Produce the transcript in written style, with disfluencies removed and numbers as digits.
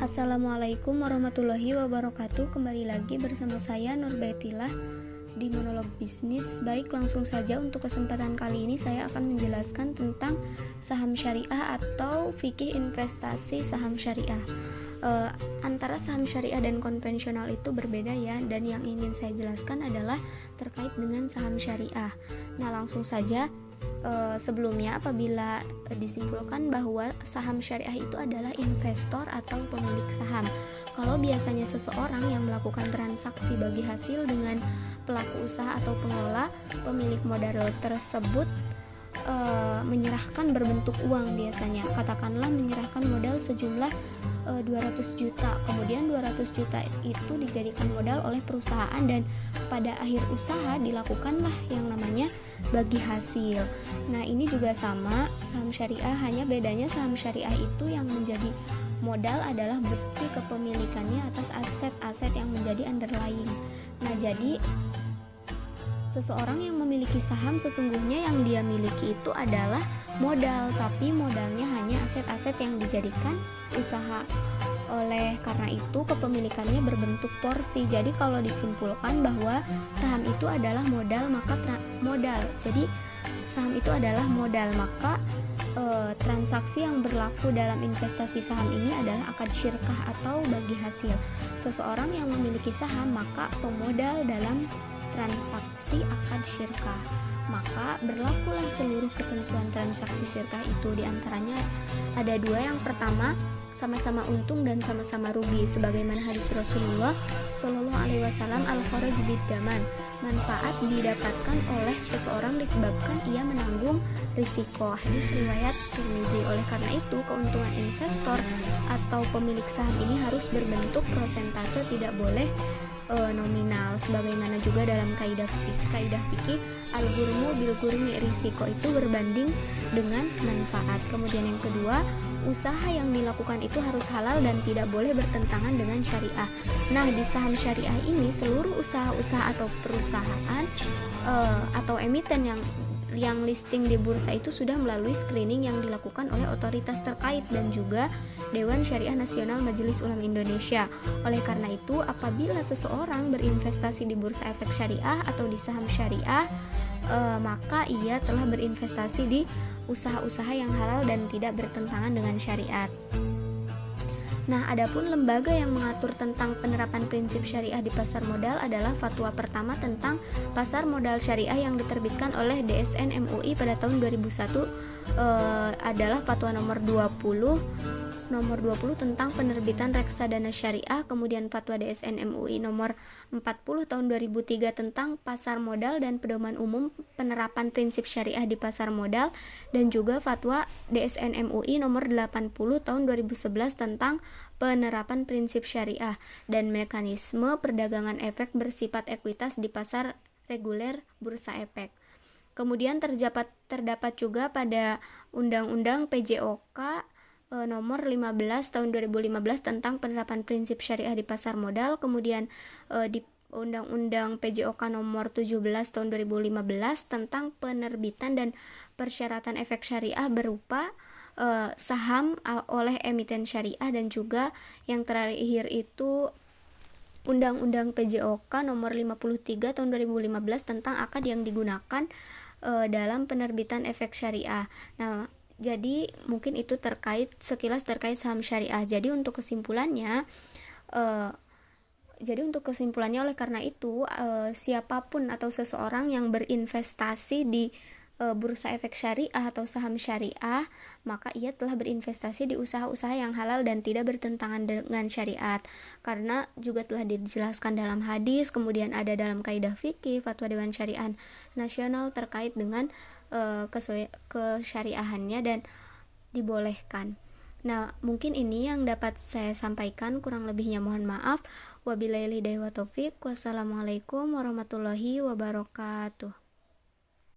Assalamualaikum warahmatullahi wabarakatuh. Kembali lagi bersama saya Nurbaitillah di Monolog Bisnis. Baik, langsung saja untuk kesempatan kali ini saya akan menjelaskan tentang saham syariah atau fikih investasi saham syariah. Antara saham syariah dan konvensional itu berbeda ya, dan yang ingin saya jelaskan adalah terkait dengan saham syariah. Nah, langsung saja. Sebelumnya apabila disimpulkan bahwa saham syariah itu adalah investor atau pemilik saham. Kalau biasanya seseorang yang melakukan transaksi bagi hasil dengan pelaku usaha atau pengelola, pemilik modal tersebut menyerahkan berbentuk uang biasanya. Katakanlah menyerahkan modal sejumlah 200 juta. Kemudian 200 juta itu dijadikan modal oleh perusahaan dan pada akhir usaha dilakukanlah yang namanya bagi hasil. Nah, ini juga sama saham syariah, hanya bedanya saham syariah itu yang menjadi modal adalah bukti kepemilikannya atas aset-aset yang menjadi underlying. Nah, jadi seseorang yang memiliki saham sesungguhnya yang dia miliki itu adalah modal, tapi modalnya hanya aset-aset yang dijadikan usaha. Oleh karena itu kepemilikannya berbentuk porsi. Jadi kalau disimpulkan bahwa saham itu adalah modal, maka Jadi saham itu adalah modal, maka transaksi yang berlaku dalam investasi saham ini adalah akad syirkah atau bagi hasil. Seseorang yang memiliki saham maka pemodal dalam transaksi akad syirkah, maka berlakulah seluruh ketentuan transaksi syirkah itu. Diantaranya ada dua. Yang pertama, sama-sama untung dan sama-sama rugi, sebagaimana hadis Rasulullah Shallallahu Alaihi Wasallam, al-kharaj bid-daman, manfaat didapatkan oleh seseorang disebabkan ia menanggung risiko. Hadis riwayat Tirmizi. Oleh karena itu keuntungan investor atau pemilik saham ini harus berbentuk prosentase, tidak boleh nominal, sebagaimana juga dalam kaidah fikih al-ghurmu bil ghurmi, risiko itu berbanding dengan manfaat. Kemudian yang kedua, usaha yang dilakukan itu harus halal dan tidak boleh bertentangan dengan syariah. Nah, di saham syariah ini seluruh usaha-usaha atau perusahaan atau emiten yang listing di bursa itu sudah melalui screening yang dilakukan oleh otoritas terkait dan juga Dewan Syariah Nasional Majelis Ulama Indonesia. Oleh karena itu, apabila seseorang berinvestasi di bursa efek syariah atau di saham syariah, maka ia telah berinvestasi di usaha-usaha yang halal dan tidak bertentangan dengan syariat. Nah, adapun lembaga yang mengatur tentang penerapan prinsip syariah di pasar modal adalah fatwa pertama tentang pasar modal syariah yang diterbitkan oleh DSN MUI pada tahun 2001 adalah fatwa nomor 20 tentang penerbitan reksadana syariah. Kemudian fatwa DSN MUI nomor 40 tahun 2003 tentang pasar modal dan pedoman umum penerapan prinsip syariah di pasar modal, dan juga fatwa DSN MUI nomor 80 tahun 2011 tentang penerapan prinsip syariah dan mekanisme perdagangan efek bersifat ekuitas di pasar reguler bursa efek. Kemudian terdapat juga pada Undang-Undang PJOK nomor 15 tahun 2015 tentang penerapan prinsip syariah di pasar modal. Kemudian di Undang-Undang PJOK nomor 17 tahun 2015 tentang penerbitan dan persyaratan efek syariah berupa saham oleh emiten syariah, dan juga yang terakhir itu Undang-Undang PJOK nomor 53 tahun 2015 tentang akad yang digunakan dalam penerbitan efek syariah. Nah, jadi mungkin itu sekilas terkait saham syariah. Jadi untuk kesimpulannya oleh karena itu siapapun atau seseorang yang berinvestasi di bursa efek syariah atau saham syariah, maka ia telah berinvestasi di usaha-usaha yang halal dan tidak bertentangan dengan syariat, karena juga telah dijelaskan dalam hadis, kemudian ada dalam kaidah fikih, fatwa Dewan Syariah Nasional terkait dengan kesyariahannya dan dibolehkan. Nah, mungkin ini yang dapat saya sampaikan, kurang lebihnya mohon maaf. Wabillahi hidayah wa taufik. Wassalamualaikum warahmatullahi wabarakatuh.